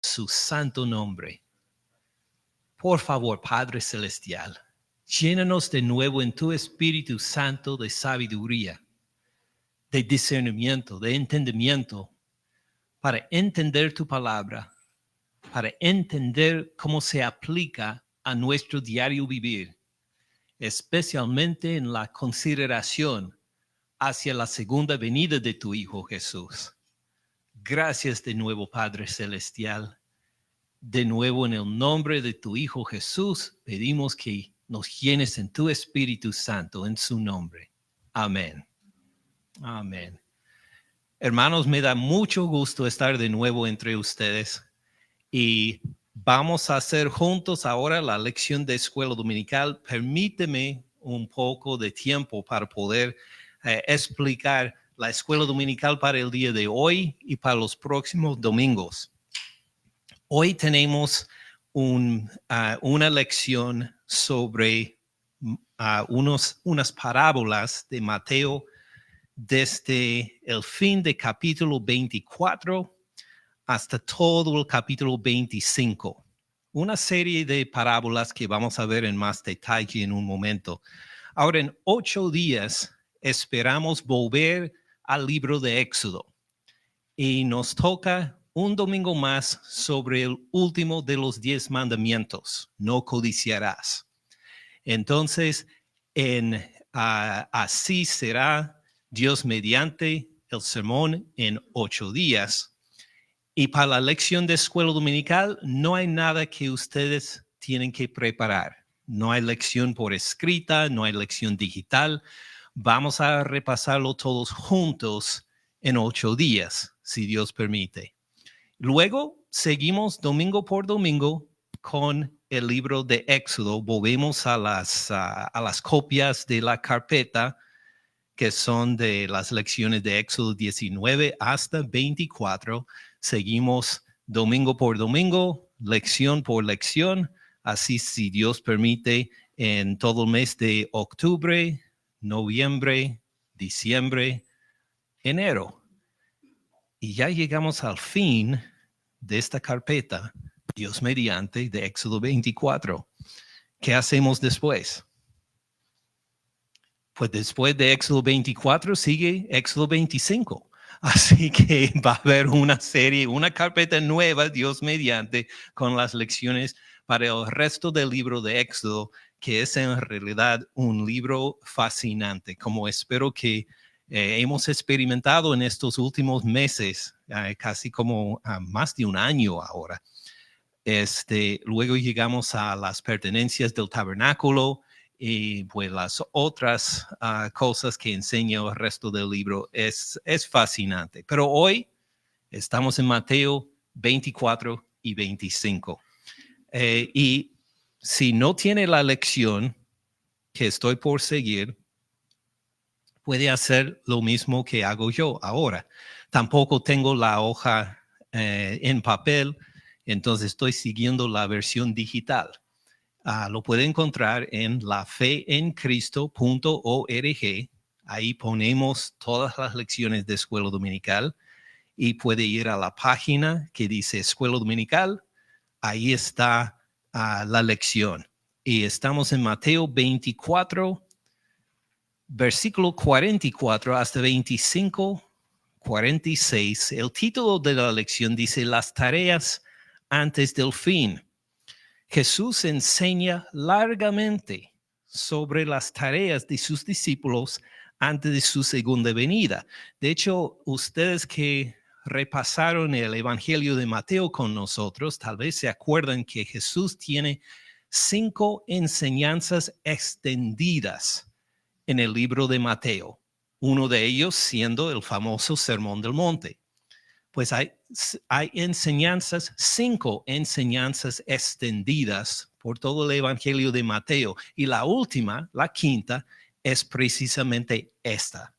su santo nombre. Por favor, Padre Celestial, llénanos de nuevo en tu Espíritu Santo de sabiduría, de discernimiento, de entendimiento, para entender tu palabra, para entender cómo se aplica a nuestro diario vivir, especialmente en la consideración hacia la segunda venida de tu Hijo Jesús. Gracias de nuevo, Padre Celestial. De nuevo, en el nombre de tu Hijo Jesús, pedimos que nos llenes en tu Espíritu Santo, en su nombre. Amén. Amén. Hermanos, me da mucho gusto estar de nuevo entre ustedes y vamos a hacer juntos ahora la lección de escuela dominical. Permíteme un poco de tiempo para poder explicar la escuela dominical para el día de hoy y para los próximos domingos. Hoy tenemos una lección sobre unas parábolas de Mateo desde el fin de capítulo 24 hasta todo el capítulo 25. Una serie de parábolas que vamos a ver en más detalle en un momento. Ahora, en 8 días esperamos volver al libro de Éxodo y nos toca un domingo más sobre el último de los 10 mandamientos: no codiciarás. Entonces, así será, Dios mediante, el sermón en 8 días. Y para la lección de escuela dominical no hay nada que ustedes tienen que preparar. No hay lección por escrita, no hay lección digital. Vamos a repasarlo todos juntos en 8 días, si Dios permite. Luego seguimos domingo por domingo con el libro de Éxodo. Volvemos a las copias de la carpeta que son de las lecciones de Éxodo 19 hasta 24. Seguimos domingo por domingo, lección por lección. Así, si Dios permite, en todo el mes de octubre, noviembre, diciembre, enero. Y ya llegamos al fin de esta carpeta, Dios mediante, de Éxodo 24. ¿Qué hacemos después? Pues después de Éxodo 24 sigue Éxodo 25. Así que va a haber una serie, una carpeta nueva, Dios mediante, con las lecciones para el resto del libro de Éxodo, que es en realidad un libro fascinante, como espero que hemos experimentado en estos últimos meses, casi como más de un año ahora. Luego llegamos a las pertenencias del tabernáculo y pues las otras cosas que enseña el resto del libro. Es fascinante. Pero hoy estamos en Mateo 24 y 25. Y si no tiene la lección que estoy por seguir, puede hacer lo mismo que hago yo ahora. Tampoco tengo la hoja en papel, entonces estoy siguiendo la versión digital. Lo puede encontrar en lafeencristo.org. Ahí ponemos todas las lecciones de escuela dominical y puede ir a la página que dice escuela dominical. Ahí está la lección. Y estamos en Mateo 24, versículo 44 hasta 25, 46. El título de la lección dice las tareas antes del fin. Jesús enseña largamente sobre las tareas de sus discípulos antes de su segunda venida. De hecho, ustedes que repasaron el Evangelio de Mateo con nosotros, tal vez se acuerdan que Jesús tiene 5 enseñanzas extendidas en el libro de Mateo. Uno de ellos siendo el famoso Sermón del Monte. Pues hay enseñanzas, 5 enseñanzas extendidas por todo el Evangelio de Mateo. Y la última, la quinta, es precisamente esta.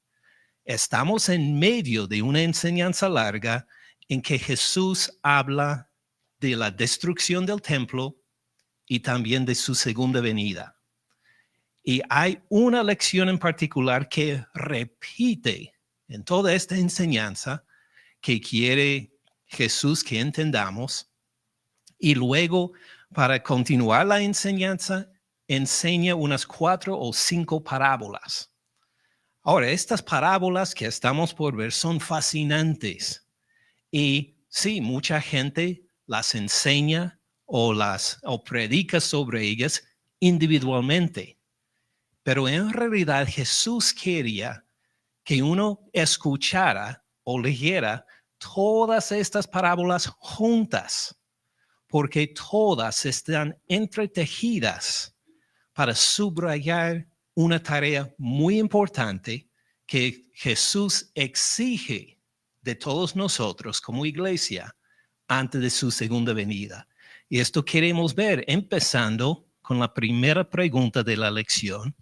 Estamos en medio de una enseñanza larga en que Jesús habla de la destrucción del templo y también de su segunda venida. Y hay una lección en particular que repite en toda esta enseñanza que quiere Jesús que entendamos, Y luego, para continuar la enseñanza, enseña unas 4 o 5 parábolas. Ahora, estas parábolas que estamos por ver son fascinantes. Y sí, mucha gente las enseña o predica sobre ellas individualmente. Pero en realidad Jesús quería que uno escuchara o leyera todas estas parábolas juntas, porque todas están entretejidas para subrayar una tarea muy importante que Jesús exige de todos nosotros como iglesia antes de su segunda venida. Y esto queremos ver empezando con la primera pregunta de la lección.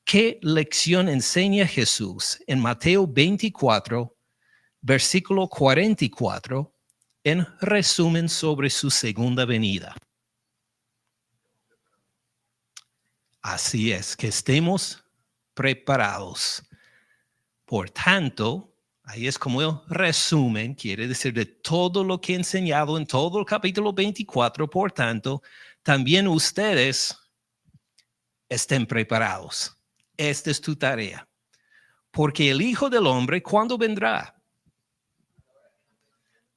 ¿Qué lección enseña Jesús en Mateo 24, versículo 44, en resumen sobre su segunda venida? Así es, que estemos preparados. Por tanto, ahí es como el resumen, quiere decir de todo lo que he enseñado en todo el capítulo 24. Por tanto, también ustedes estén preparados. Esta es tu tarea. Porque el Hijo del Hombre, ¿cuándo vendrá?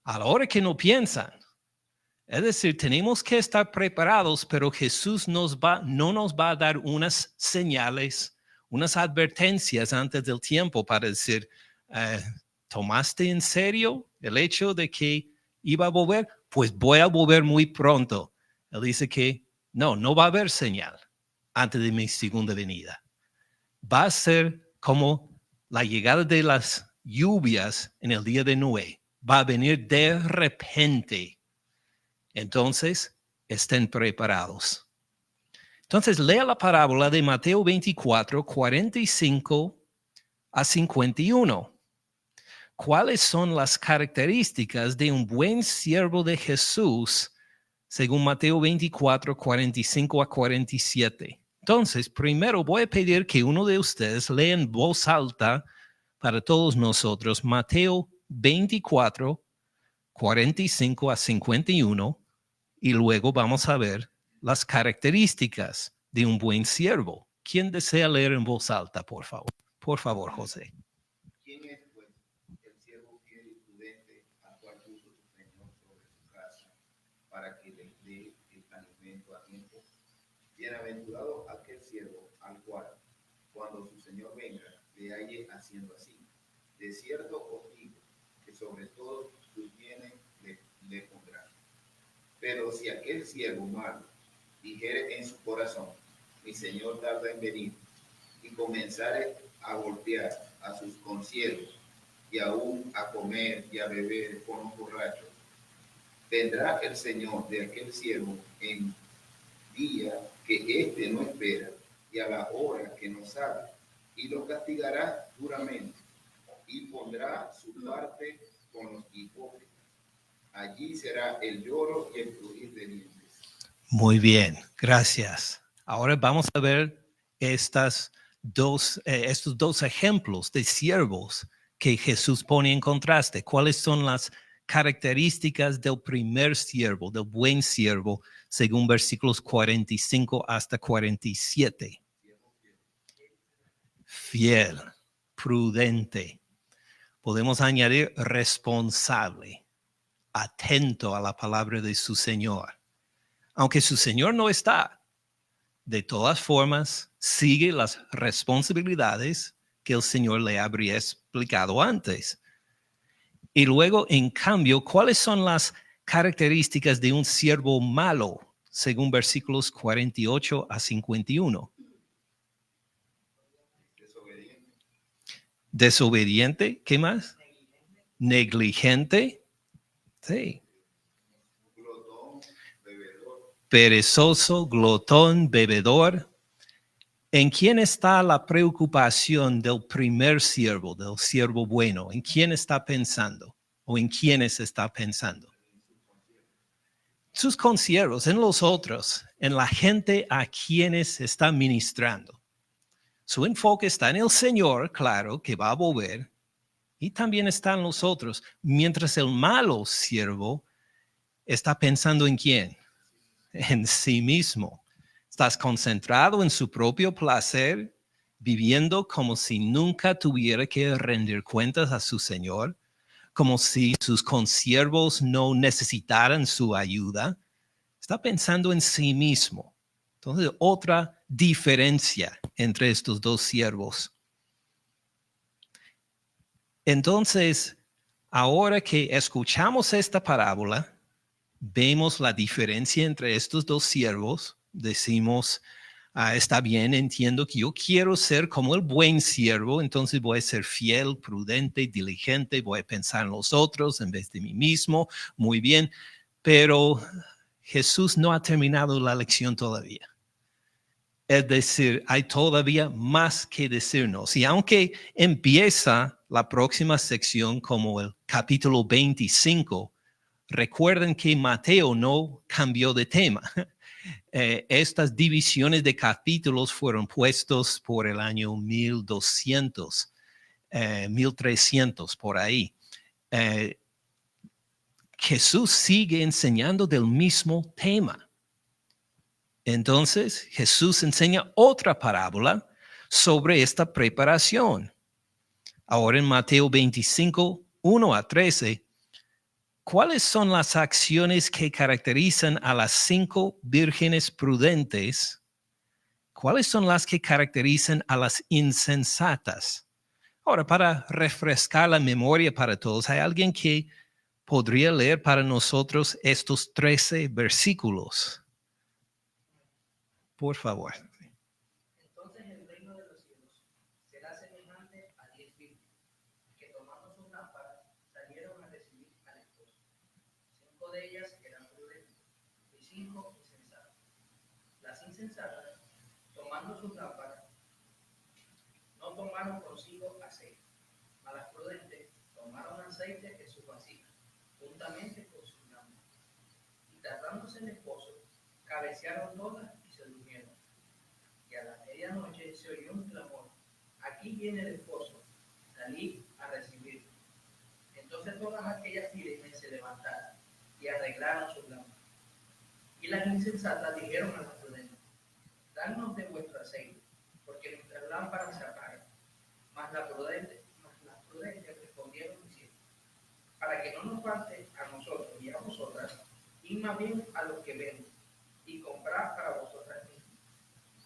A la hora que no piensan. Es decir, tenemos que estar preparados, pero Jesús no nos va a dar unas señales, unas advertencias antes del tiempo para decir, ¿tomaste en serio el hecho de que iba a volver? Pues voy a volver muy pronto. Él dice que no va a haber señal antes de mi segunda venida. Va a ser como la llegada de las lluvias en el día de Noé. Va a venir de repente. Entonces, estén preparados. Entonces, lea la parábola de Mateo 24, 45 a 51. ¿Cuáles son las características de un buen siervo de Jesús según Mateo 24, 45 a 47? Entonces, primero voy a pedir que uno de ustedes lea en voz alta para todos nosotros Mateo 24, 45 a 51. Y luego vamos a ver las características de un buen siervo. ¿Quién desea leer en voz alta, por favor? Por favor, José. ¿Quién es, pues, el siervo fiel y prudente al cual puso su Señor sobre su casa para que le dé el alimento a tiempo? Bienaventurado aquel siervo al cual, cuando su Señor venga, le halle haciendo así. De cierto os digo que sobre todos sus bienes le pondrá. Pero si aquel siervo malo dijere en su corazón, mi Señor tarda en venir, y comenzare a golpear a sus consiervos y aún a comer y a beber con los borrachos, vendrá el Señor de aquel siervo en día que éste no espera y a la hora que no sabe, y lo castigará duramente y pondrá su parte con los hipócritas. Allí será el lloro y el crujir de dientes. Muy bien, gracias. Ahora vamos a ver estos dos ejemplos de siervos que Jesús pone en contraste. ¿Cuáles son las características del primer siervo, del buen siervo, según versículos 45 hasta 47? Fiel, prudente. Podemos añadir responsable, atento a la palabra de su Señor. Aunque su Señor no está, de todas formas, sigue las responsabilidades que el Señor le habría explicado antes. Y luego, en cambio, ¿cuáles son las características de un siervo malo, según versículos 48 a 51? Desobediente, ¿qué más? Negligente, sí. Glotón, bebedor. Perezoso, glotón, bebedor. ¿En quién está la preocupación del primer siervo, del siervo bueno? ¿En quién está pensando? ¿O en quiénes está pensando? Sus consiervos, en los otros, en la gente a quienes está ministrando. Su enfoque está en el Señor, claro, que va a volver, y también está en los otros, mientras el malo siervo ¿Está pensando en quién? En sí mismo. ¿Estás concentrado en su propio placer, viviendo como si nunca tuviera que rendir cuentas a su Señor? Como si sus consiervos no necesitaran su ayuda. Está pensando en sí mismo. Entonces, otra diferencia entre estos dos siervos. Entonces, ahora que escuchamos esta parábola, vemos la diferencia entre estos dos siervos. Decimos, está bien, entiendo que yo quiero ser como el buen siervo, entonces voy a ser fiel, prudente, diligente, voy a pensar en los otros en vez de mí mismo. Muy bien, pero Jesús no ha terminado la lección todavía. Es decir, hay todavía más que decirnos. Y aunque empieza la próxima sección como el capítulo 25, recuerden que Mateo no cambió de tema. Estas divisiones de capítulos fueron puestos por el año 1200, 1300, por ahí. Jesús sigue enseñando del mismo tema. Entonces, Jesús enseña otra parábola sobre esta preparación. Ahora en Mateo 25, 1 a 13, ¿cuáles son las acciones que caracterizan a las 5 vírgenes prudentes? ¿Cuáles son las que caracterizan a las insensatas? Ahora, para refrescar la memoria para todos, ¿hay alguien que podría leer para nosotros estos 13 versículos? Por favor. Entonces el reino de los cielos será semejante a 10 vírgenes que tomando sus lámparas salieron a recibir al esposo. 5 de ellas eran prudentes y 5 insensatas. Las insensatas, tomando sus lámparas, no tomaron consigo aceite, mas las prudentes tomaron aceite en sus vasijas, juntamente con sus lámparas. Y tardándose el esposo, cabecearon todas y se durmieron. Y a la medianoche se oyó un clamor: aquí viene el esposo, salid a recibirlo. Entonces todas aquellas vírgenes se levantaron y arreglaron sus lámparas. Y las insensatas dijeron a las prudentes: danos de vuestro aceite, porque nuestras lámparas se apagan. Mas las prudentes respondieron diciendo: para que no nos falte a nosotros y a vosotras, id más bien a los que venden y comprad para vosotras mismas.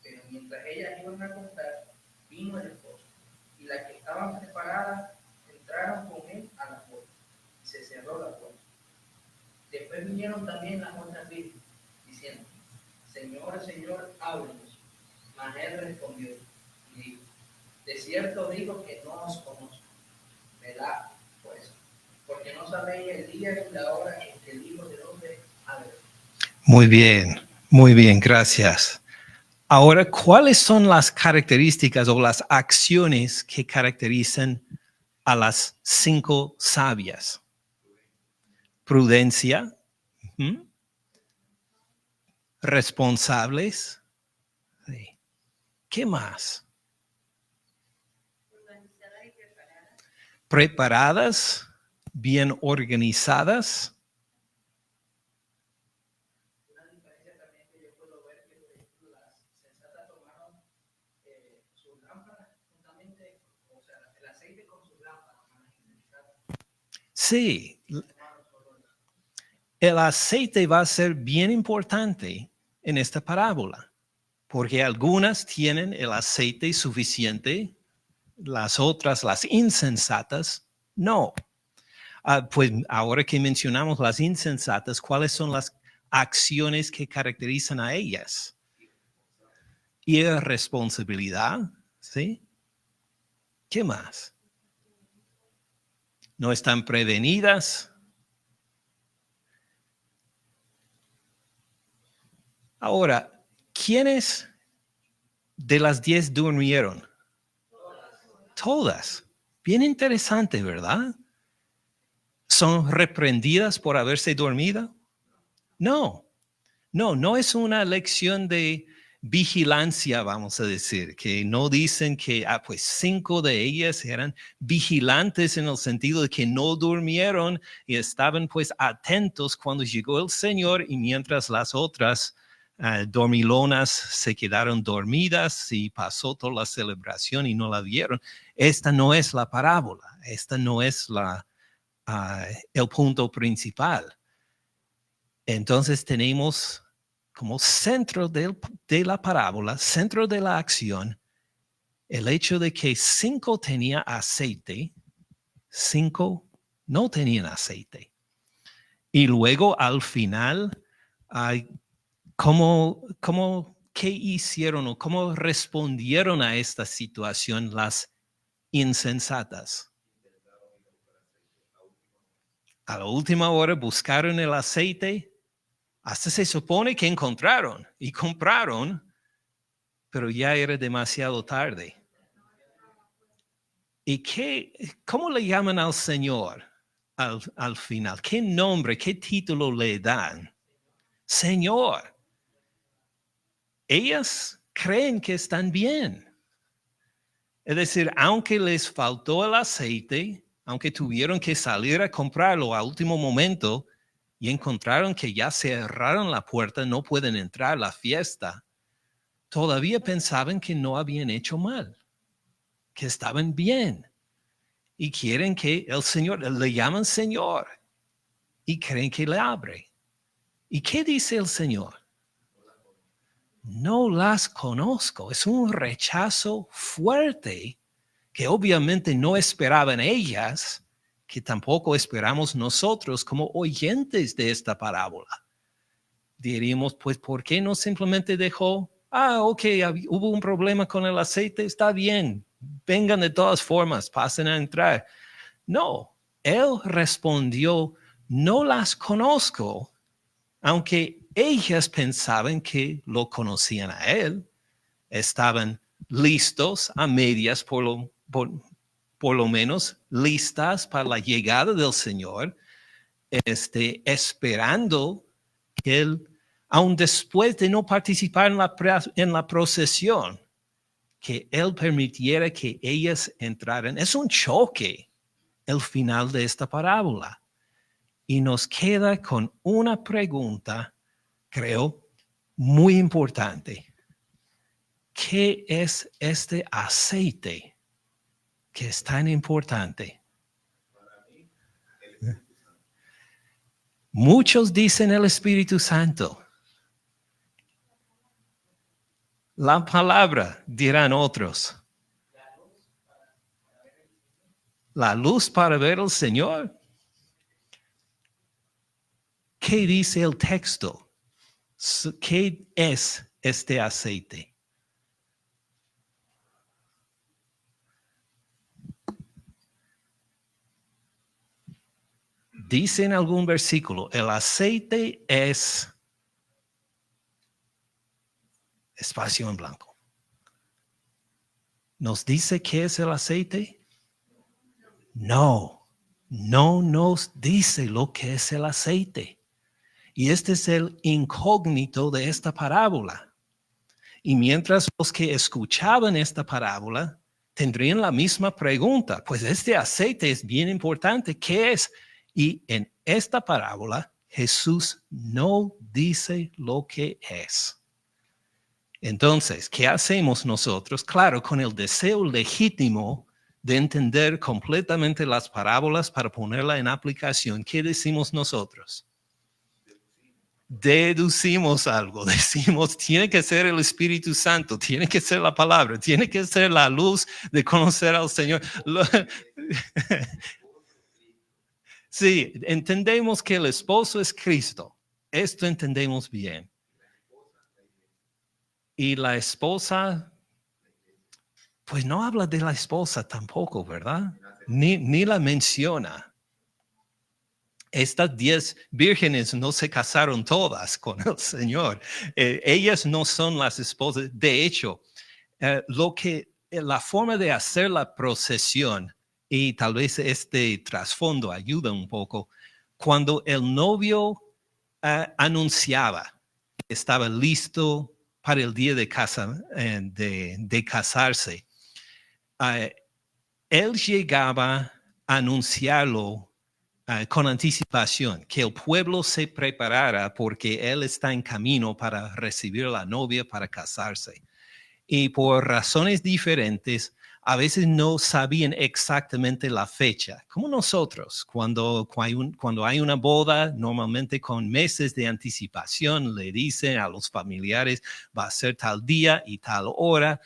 Pero mientras ellas iban a comprar, vino el esposo, y las que estaban preparadas entraron con él a la puerta, y se cerró la puerta. Después vinieron también las otras vírgenes, diciendo: Señor, Señor, ábrenos. Mas él respondió y dijo: de cierto digo que no os conozco. Velad, pues, porque no sabéis el día y la hora en que el Hijo del Hombre ha de venir. Muy bien, gracias. Ahora, ¿cuáles son las características o las acciones que caracterizan a las 5 sabias? Prudencia, responsables. Sí. ¿Qué más? Preparadas, bien organizadas. Una diferencia también que yo puedo ver que las sensatas tomaron sus lámparas juntamente, o sea, el aceite con sus lámparas. Sí, el aceite va a ser bien importante en esta parábola, porque algunas tienen el aceite suficiente, las otras, las insensatas, no. Pues ahora que mencionamos las insensatas, ¿cuáles son las acciones que caracterizan a ellas? Irresponsabilidad, ¿sí? ¿Qué más? No están prevenidas. Ahora, ¿quiénes de las 10 durmieron? Todas. Bien interesante, ¿verdad? ¿Son reprendidas por haberse dormido? No es una lección de vigilancia, vamos a decir, que no dicen que, pues 5 de ellas eran vigilantes en el sentido de que no durmieron y estaban pues atentos cuando llegó el Señor, y mientras las otras dormilonas se quedaron dormidas y pasó toda la celebración y no la vieron. Esta no es la parábola, esta no es el punto principal. Entonces tenemos como centro de la parábola, centro de la acción, el hecho de que 5 tenían aceite, 5 no tenían aceite. Y luego al final, ¿qué hicieron o cómo respondieron a esta situación las insensatas? A la última hora buscaron el aceite. Hasta se supone que encontraron y compraron, pero ya era demasiado tarde. ¿Y cómo le llaman al Señor al final? ¿Qué nombre, qué título le dan? Señor. Ellas creen que están bien. Es decir, aunque les faltó el aceite, aunque tuvieron que salir a comprarlo a último momento, y encontraron que ya cerraron la puerta, no pueden entrar a la fiesta, todavía pensaban que no habían hecho mal, que estaban bien. Y quieren que el Señor, le llaman Señor, y creen que le abre. ¿Y qué dice el Señor? No las conozco. Es un rechazo fuerte que obviamente no esperaban ellas, que tampoco esperamos nosotros como oyentes de esta parábola. Diríamos, pues, ¿por qué no simplemente dejó? Ok, hubo un problema con el aceite, está bien, vengan de todas formas, pasen a entrar. No, él respondió, no las conozco, aunque ellas pensaban que lo conocían a él, estaban listos a medias por lo menos listas para la llegada del Señor, esperando que él, aun después de no participar en la procesión, que él permitiera que ellas entraran. Es un choque el final de esta parábola. Y nos queda con una pregunta, creo, muy importante. ¿Qué es este aceite que es tan importante? Muchos dicen el Espíritu Santo. La palabra, dirán otros. La luz para ver al Señor. ¿Qué dice el texto? ¿Qué es este aceite? Dice en algún versículo, el aceite es espacio en blanco. ¿Nos dice qué es el aceite? No nos dice lo que es el aceite. Y este es el incógnito de esta parábola. Y mientras los que escuchaban esta parábola tendrían la misma pregunta, pues este aceite es bien importante, ¿qué es? Y en esta parábola Jesús no dice lo que es. Entonces, ¿qué hacemos nosotros? Claro, con el deseo legítimo de entender completamente las parábolas para ponerla en aplicación, ¿qué decimos nosotros? Deducimos algo, decimos, tiene que ser el Espíritu Santo, tiene que ser la palabra, tiene que ser la luz de conocer al Señor. Sí, entendemos que el esposo es Cristo, esto entendemos bien. Y la esposa, pues no habla de la esposa tampoco, ¿verdad? Ni la menciona. Estas 10 vírgenes no se casaron todas con el Señor. Ellas no son las esposas. De hecho, la forma de hacer la procesión, y tal vez este trasfondo ayuda un poco, cuando el novio anunciaba que estaba listo para el día de casarse, él llegaba a anunciarlo con anticipación, que el pueblo se preparara porque él está en camino para recibir a la novia para casarse. Y por razones diferentes, a veces no sabían exactamente la fecha, como nosotros. Cuando hay una boda, normalmente con meses de anticipación, le dicen a los familiares, va a ser tal día y tal hora.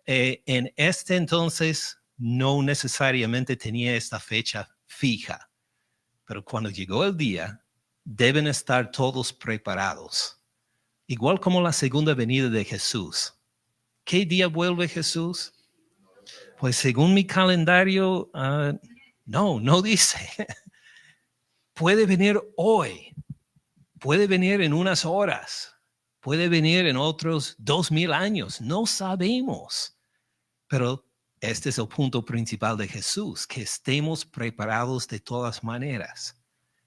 En este entonces, no necesariamente tenía esta fecha fija, pero cuando llegó el día, deben estar todos preparados. Igual como la segunda venida de Jesús. ¿Qué día vuelve Jesús? Pues según mi calendario, no dice. Puede venir hoy, puede venir en unas horas, puede venir en otros 2000 años, no sabemos. Pero este es el punto principal de Jesús, que estemos preparados de todas maneras.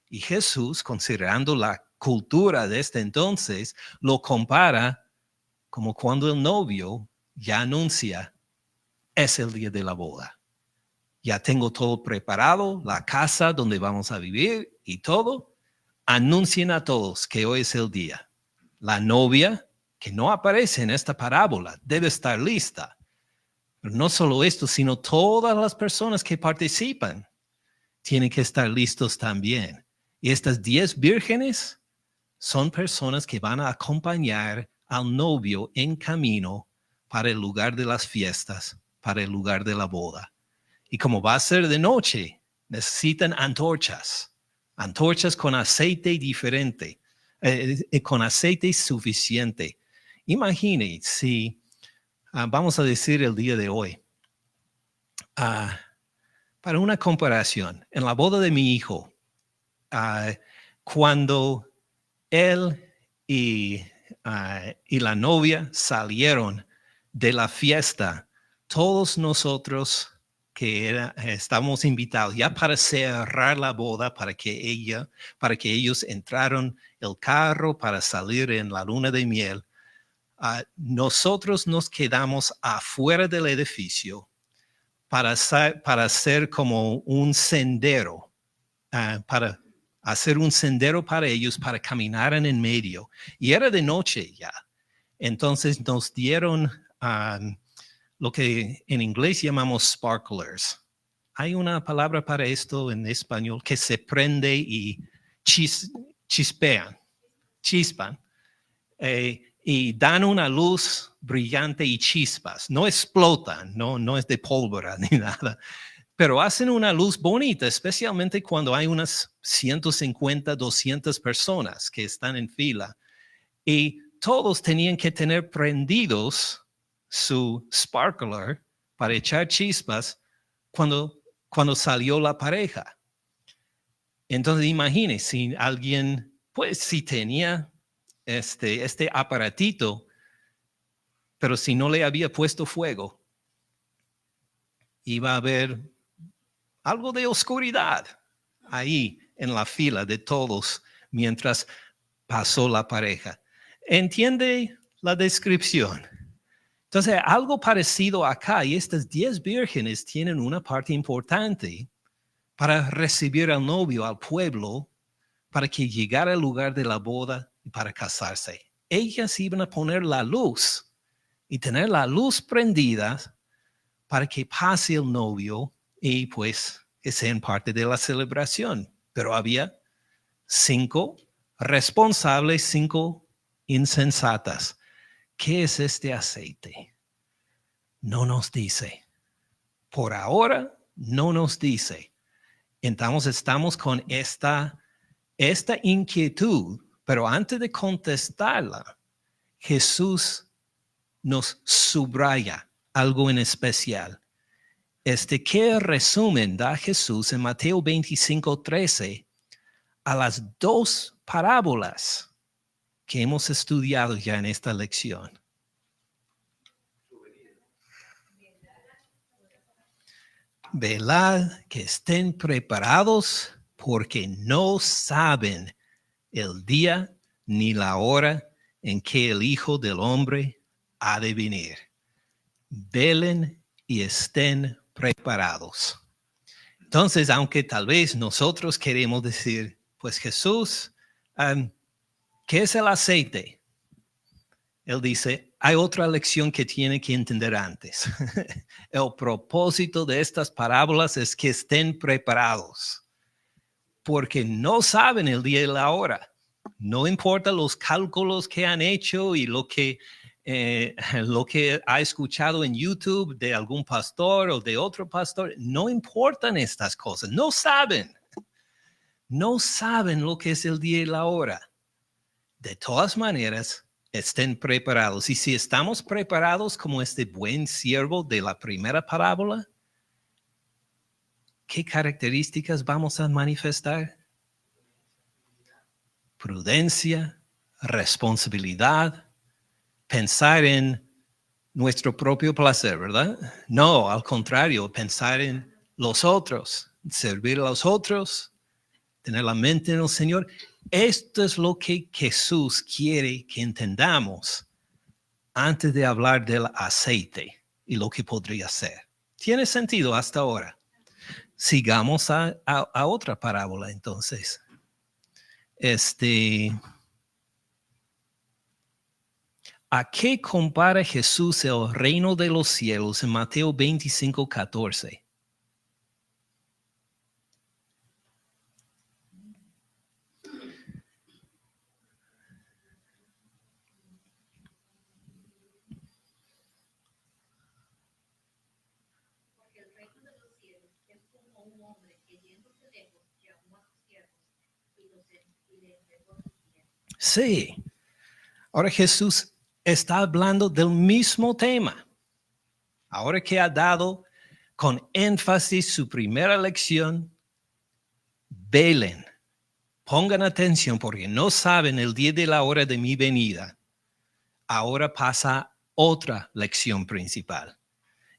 Y Jesús, considerando la cultura de este entonces, lo compara como cuando el novio ya anuncia, es el día de la boda. Ya tengo todo preparado, la casa donde vamos a vivir y todo. Anuncien a todos que hoy es el día. La novia, que no aparece en esta parábola, debe estar lista. Pero no solo esto, sino todas las personas que participan tienen que estar listos también. Y estas 10 vírgenes son personas que van a acompañar al novio en camino para el lugar de las fiestas, para el lugar de la boda. Y como va a ser de noche, necesitan antorchas con aceite diferente, con aceite suficiente. Imagine si, vamos a decir el día de hoy, para una comparación, en la boda de mi hijo, cuando él y la novia salieron de la fiesta, todos nosotros que estábamos invitados ya para cerrar la boda, para que ellos entraron el carro para salir en la luna de miel, nosotros nos quedamos afuera del edificio para hacer como un sendero, para hacer un sendero para ellos, para caminar en el medio. Y era de noche ya. Entonces nos dieron lo que en inglés llamamos sparklers. Hay una palabra para esto en español, que se prende y chispan. Y dan una luz brillante y chispas. No explotan, no es de pólvora ni nada. Pero hacen una luz bonita, especialmente cuando hay unas 150, 200 personas que están en fila. Y todos tenían que tener prendidos su sparkler para echar chispas cuando salió la pareja. Entonces imagine si alguien, pues si tenía este aparatito, pero si no le había puesto fuego, iba a haber algo de oscuridad ahí en la fila de todos mientras pasó la pareja. ¿Entiende la descripción? Entonces, algo parecido acá, y estas 10 vírgenes tienen una parte importante para recibir al novio, al pueblo, para que llegara al lugar de la boda y para casarse. Ellas iban a poner la luz y tener la luz prendida para que pase el novio y pues que sean parte de la celebración. Pero había 5 responsables, 5 insensatas. ¿Qué es este aceite? No nos dice. Por ahora no nos dice. Entonces estamos con esta inquietud, pero antes de contestarla, Jesús nos subraya algo en especial. ¿Qué resumen da Jesús en Mateo 25:13 a las 2 parábolas que hemos estudiado ya en esta lección? Velad que estén preparados porque no saben el día ni la hora en que el Hijo del Hombre ha de venir. Velen y estén preparados. Entonces, aunque tal vez nosotros queremos decir, pues Jesús, ¿qué es el aceite? Él dice, hay otra lección que tiene que entender antes. El propósito de estas parábolas es que estén preparados, porque no saben el día y la hora. No importa los cálculos que han hecho y lo que ha escuchado en YouTube de algún pastor o de otro pastor, no importan estas cosas, no saben lo que es el día y la hora. De todas maneras, estén preparados. Y si estamos preparados como este buen siervo de la primera parábola, ¿qué características vamos a manifestar? Prudencia, responsabilidad, pensar en nuestro propio placer, ¿verdad? No, al contrario, pensar en los otros, servir a los otros, tener la mente en el Señor. Esto es lo que Jesús quiere que entendamos antes de hablar del aceite y lo que podría ser. ¿Tiene sentido hasta ahora? Sigamos a otra parábola entonces. ¿A qué compara Jesús el reino de los cielos en Mateo 25:14? Porque el reino de los cielos es como un hombre que yéndose lejos llamó a sus siervos y le entregó sus bienes. Sí. Ahora Jesús está hablando del mismo tema. Ahora que ha dado con énfasis su primera lección, velen, pongan atención porque no saben el día y la hora de mi venida. Ahora pasa otra lección principal.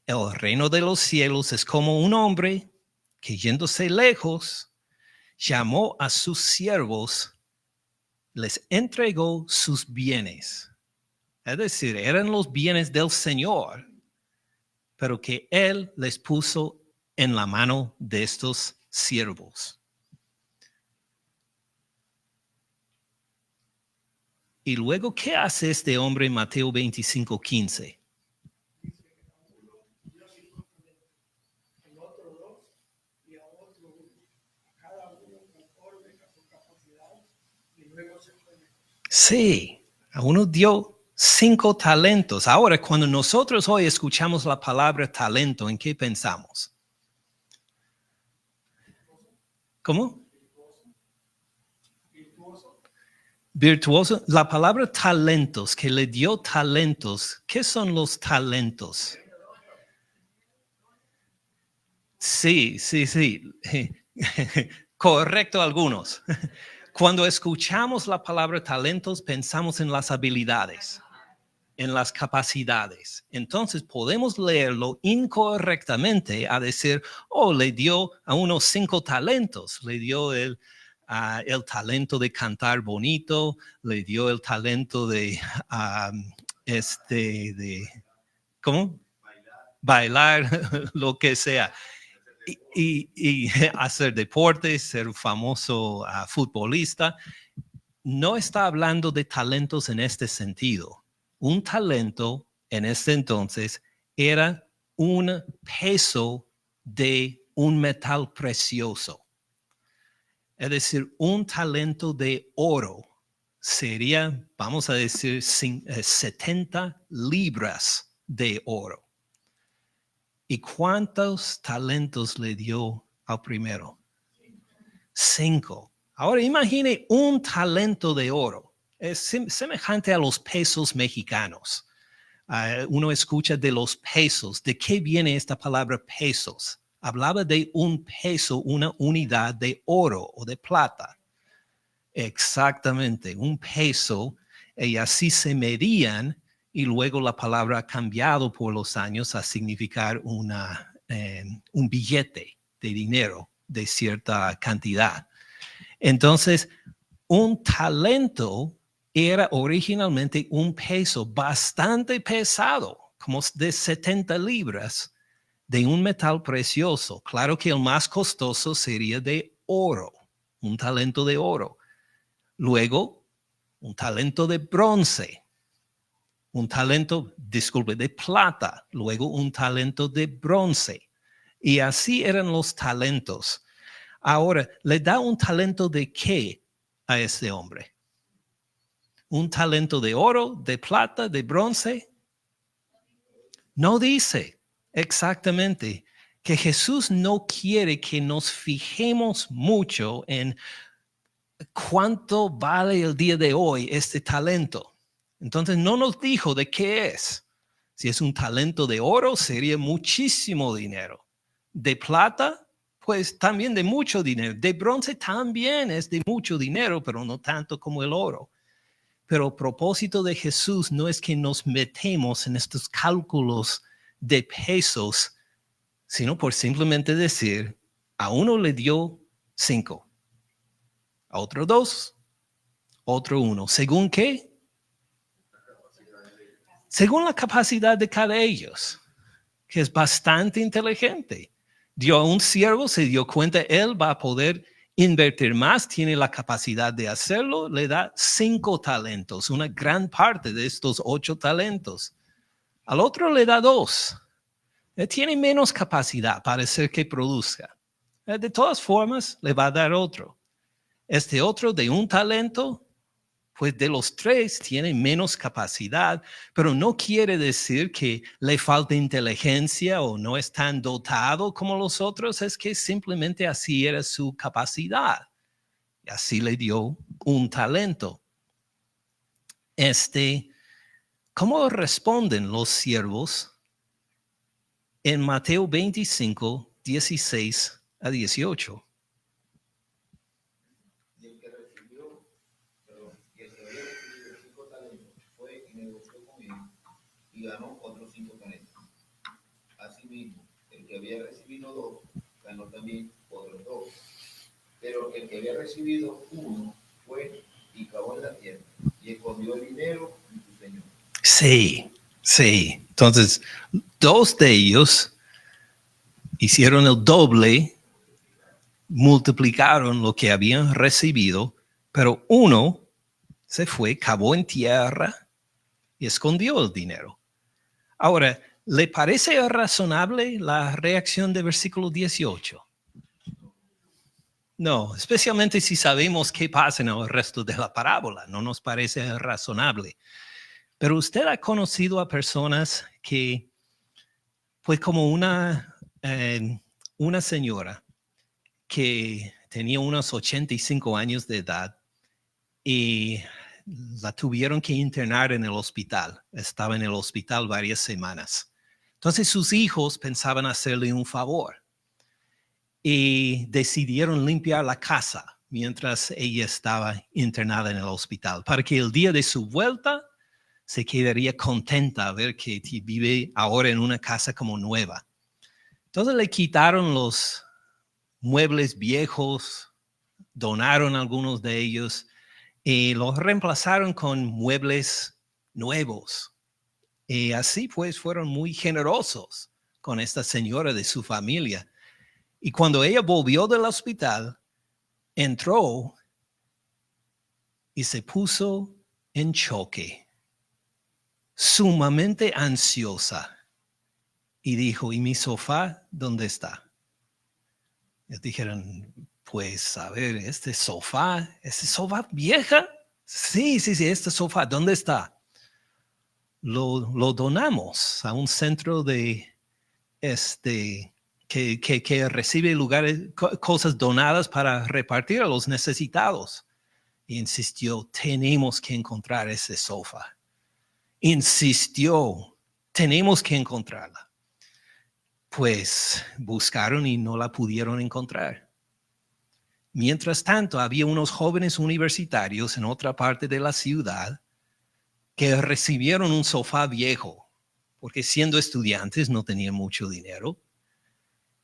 El reino de los cielos es como un hombre que yéndose lejos, llamó a sus siervos, les entregó sus bienes. Es decir, eran los bienes del Señor, pero que Él les puso en la mano de estos siervos. Y luego, ¿qué hace este hombre en Mateo 25:15? Sí, a uno dio 5 talentos. Ahora, cuando nosotros hoy escuchamos la palabra talento, ¿en qué pensamos? ¿Cómo? Virtuoso. La palabra talentos, que le dio talentos. ¿Qué son los talentos? Sí. Correcto algunos. Cuando escuchamos la palabra talentos, pensamos en las habilidades, en las capacidades. Entonces podemos leerlo incorrectamente a decir, le dio a unos 5 talentos, le dio el talento de cantar bonito, le dio el talento de, ¿cómo? Bailar, lo que sea. Y hacer deportes, ser un famoso futbolista. No está hablando de talentos en este sentido. Un talento en ese entonces era un peso de un metal precioso. Es decir, un talento de oro sería, vamos a decir, 70 libras de oro. ¿Y cuántos talentos le dio al primero? 5. Ahora imagine un talento de oro. Es semejante a los pesos mexicanos. Uno escucha de los pesos. ¿De qué viene esta palabra pesos? Hablaba de un peso, una unidad de oro o de plata. Exactamente, un peso. Y así se medían. Y luego la palabra ha cambiado por los años a significar un billete de dinero de cierta cantidad. Entonces, un talento era originalmente un peso bastante pesado, como de 70 libras, de un metal precioso. Claro que el más costoso sería de oro, un talento de oro. Luego, un talento de bronce, un talento, disculpe, de plata, luego un talento de bronce. Y así eran los talentos. Ahora, ¿le da un talento de qué a este hombre? ¿Un talento de oro, de plata, de bronce? No dice exactamente. Que Jesús no quiere que nos fijemos mucho en cuánto vale el día de hoy este talento. Entonces no nos dijo de qué es. Si es un talento de oro, sería muchísimo dinero. De plata, pues también de mucho dinero. De bronce también es de mucho dinero, pero no tanto como el oro. Pero el propósito de Jesús no es que nos metemos en estos cálculos de pesos, sino por simplemente decir, a uno le dio 5, a otro 2, otro 1. ¿Según qué? Según la capacidad de cada ellos, que es bastante inteligente. Dio a un siervo, se dio cuenta, él va a poder invertir más, tiene la capacidad de hacerlo, le da 5 talentos, una gran parte de estos 8 talentos. Al otro le da 2. Tiene menos capacidad para hacer que produzca. De todas formas, le va a dar otro. Este otro de un talento, pues de los 3 tiene menos capacidad, pero no quiere decir que le falta inteligencia o no es tan dotado como los otros, es que simplemente así era su capacidad. Y así le dio un talento. ¿Cómo responden los siervos? En Mateo 25, 16 a 18. Y el que había recibido 5 talentos fue y negoció con él y ganó otros 5 talentos. Asimismo, el que había recibido 2 ganó también otros 2. Pero el que había recibido 1 fue y cavó en la tierra y escondió el dinero en su señor. Sí. Entonces, 2 de ellos hicieron el doble, multiplicaron lo que habían recibido, pero 1 se fue, cavó en tierra y escondió el dinero. Ahora, ¿le parece razonable la reacción del versículo 18? No, especialmente si sabemos qué pasa en el resto de la parábola, no nos parece razonable. Pero usted ha conocido a personas que, pues como una señora que tenía unos 85 años de edad y la tuvieron que internar en el hospital. Estaba en el hospital varias semanas. Entonces sus hijos pensaban hacerle un favor y decidieron limpiar la casa mientras ella estaba internada en el hospital, para que el día de su vuelta se quedaría contenta a ver que vive ahora en una casa como nueva. Entonces le quitaron los muebles viejos, donaron algunos de ellos y los reemplazaron con muebles nuevos. Y así pues fueron muy generosos con esta señora de su familia. Y cuando ella volvió del hospital, entró y se puso en choque, sumamente ansiosa. Y dijo, ¿y mi sofá dónde está? Les dijeron, pues a ver, ¿este sofá vieja? Sí, este sofá, ¿dónde está? Lo donamos a un centro de que recibe cosas donadas para repartir a los necesitados. Y insistió, tenemos que encontrar ese sofá. Insistió, tenemos que encontrarla. Pues buscaron y no la pudieron encontrar. Mientras tanto, había unos jóvenes universitarios en otra parte de la ciudad que recibieron un sofá viejo, porque siendo estudiantes no tenían mucho dinero,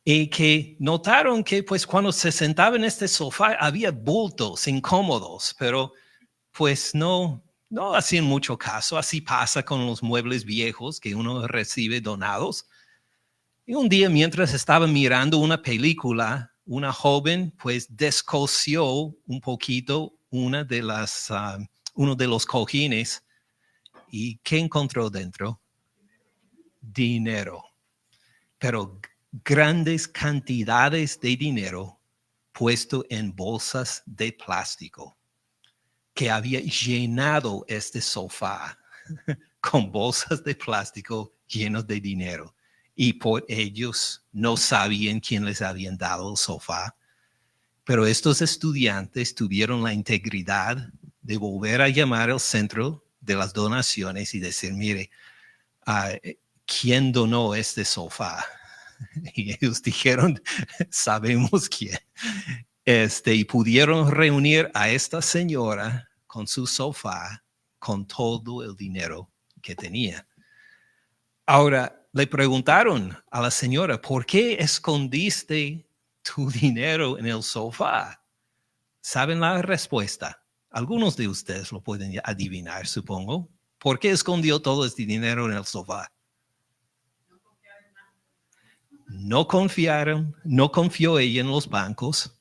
y que notaron que pues cuando se sentaba en este sofá había bultos incómodos, pero pues no no hacían mucho caso. Así pasa con los muebles viejos que uno recibe donados. Y un día, mientras estaba mirando una película, una joven pues descosió un poquito uno de los cojines. ¿Y qué encontró dentro? Dinero. Pero grandes cantidades de dinero puesto en bolsas de plástico que había llenado este sofá con bolsas de plástico llenos de dinero. Y por ellos no sabían quién les habían dado el sofá. Pero estos estudiantes tuvieron la integridad de volver a llamar al centro de las donaciones y decir, mire, ¿quién donó este sofá? Y ellos dijeron, sabemos quién. Y pudieron reunir a esta señora con su sofá, con todo el dinero que tenía. Ahora, le preguntaron a la señora, ¿por qué escondiste tu dinero en el sofá? ¿Saben la respuesta? Algunos de ustedes lo pueden adivinar, supongo. ¿Por qué escondió todo este dinero en el sofá? No confió ella en los bancos.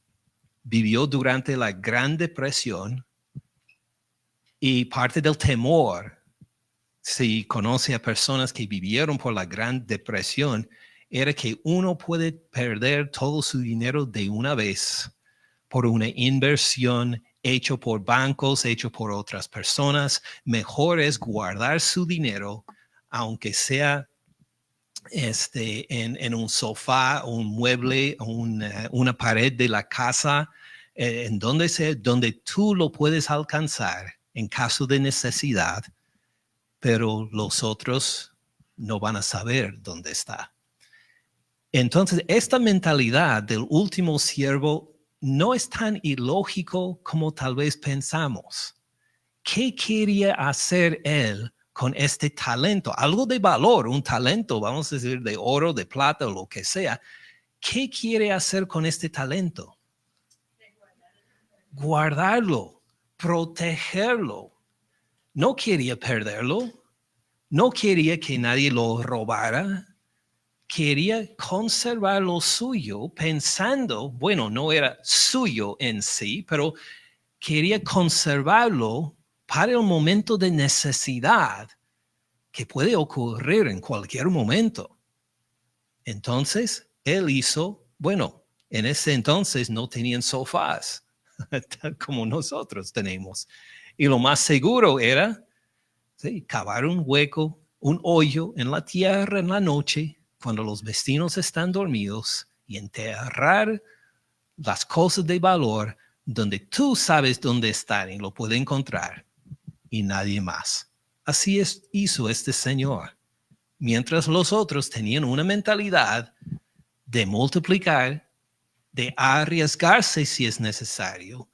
Vivió durante la Gran Depresión y parte del temor, si conoce a personas que vivieron por la Gran Depresión, era que uno puede perder todo su dinero de una vez por una inversión hecha por bancos, hecha por otras personas. Mejor es guardar su dinero, aunque sea en un sofá, un mueble, una pared de la casa, en donde sea, donde tú lo puedes alcanzar en caso de necesidad, pero los otros no van a saber dónde está. Entonces, esta mentalidad del último siervo no es tan ilógico como tal vez pensamos. ¿Qué quería hacer él con este talento? Algo de valor, un talento, vamos a decir, de oro, de plata o lo que sea. ¿Qué quiere hacer con este talento? Guardarlo, protegerlo. No quería perderlo. No quería que nadie lo robara. Quería conservar lo suyo pensando, bueno, no era suyo en sí, pero quería conservarlo para el momento de necesidad que puede ocurrir en cualquier momento. Entonces, él hizo, bueno, en ese entonces no tenían sofás, tal como nosotros tenemos. Y lo más seguro era cavar un hueco, un hoyo en la tierra en la noche, cuando los vecinos están dormidos, y enterrar las cosas de valor donde tú sabes dónde están y lo puede encontrar y nadie más. Así hizo este señor. Mientras los otros tenían una mentalidad de multiplicar, de arriesgarse si es necesario,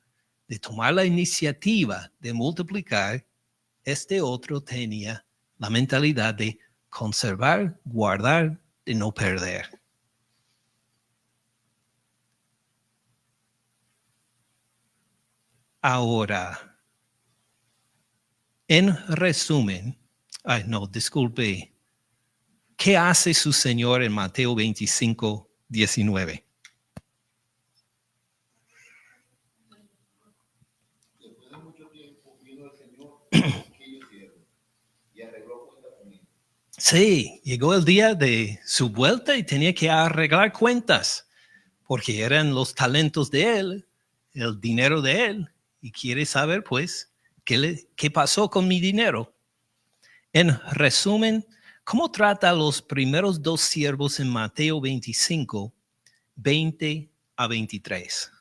de tomar la iniciativa de multiplicar, este otro tenía la mentalidad de conservar, guardar, de no perder. Ahora, en resumen, disculpe, ¿qué hace su Señor en Mateo 25, 19? Después de mucho tiempo vino el Señor aquellos siervos y arregló cuentas con ellos. Sí, llegó el día de su vuelta y tenía que arreglar cuentas, porque eran los talentos de él, el dinero de él, y quiere saber, pues, qué pasó con mi dinero. En resumen, ¿cómo trata a los primeros dos siervos en Mateo 25, 20 a 23?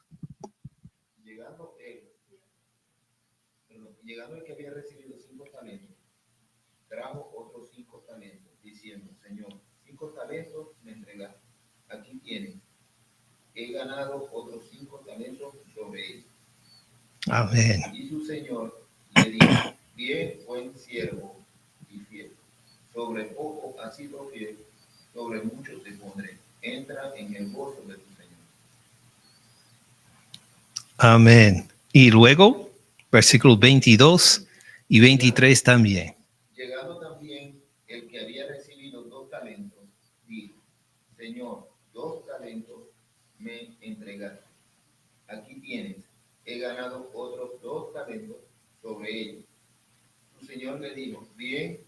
Llegando el que había recibido 5 talentos, trajo otros 5 talentos, diciendo, Señor, 5 talentos me entregaste. Aquí tienes. He ganado otros 5 talentos sobre él. Amén. Y su Señor le dijo, bien, buen siervo y fiel. Sobre poco has sido fiel, sobre mucho te pondré. Entra en el gozo de tu Señor. Amén. Y luego, versículo 22, Y 23 también. Llegando también el que había recibido 2 talentos, dijo, Señor, 2 talentos me entregaste. Aquí tienes, he ganado otros 2 talentos sobre ellos. Su señor le dijo, bien,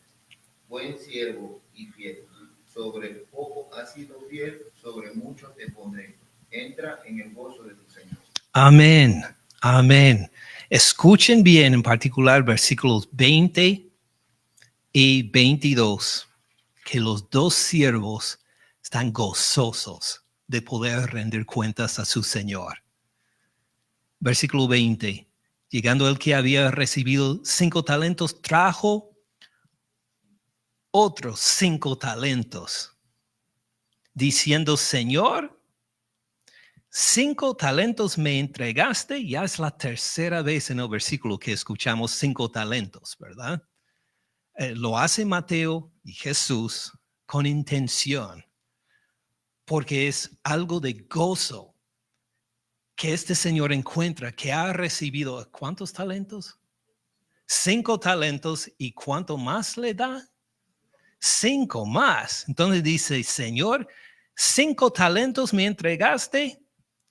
buen siervo y fiel. Sobre poco has sido fiel, sobre mucho te pondré. Entra en el gozo de tu Señor. Amén. Amén. Escuchen bien, en particular versículos 20 y 22, que los 2 siervos están gozosos de poder rendir cuentas a su Señor. Versículo 20. Llegando el que había recibido 5 talentos, trajo otros 5 talentos, diciendo, Señor, 5 talentos me entregaste. Ya es la tercera vez en el versículo que escuchamos 5 talentos, ¿verdad? Lo hace Mateo y Jesús con intención, porque es algo de gozo que este Señor encuentra, que ha recibido, ¿cuántos talentos? 5 talentos, ¿y cuánto más le da? 5 más. Entonces dice, Señor, 5 talentos me entregaste,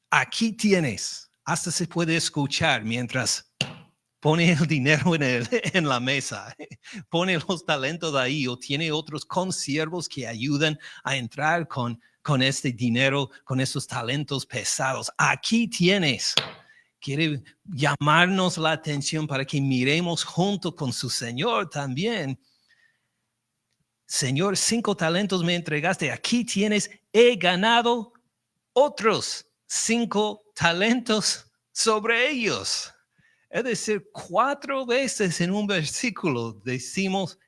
aquí tienes. Hasta se puede escuchar mientras pone el dinero en la mesa, pone los talentos ahí, o tiene otros consiervos que ayudan a entrar con este dinero, con esos talentos pesados. Aquí tienes. Quiere llamarnos la atención para que miremos junto con su Señor también. Señor, 5 talentos me entregaste, aquí tienes, he ganado otros 5 talentos sobre ellos. Es decir, 4 veces en un versículo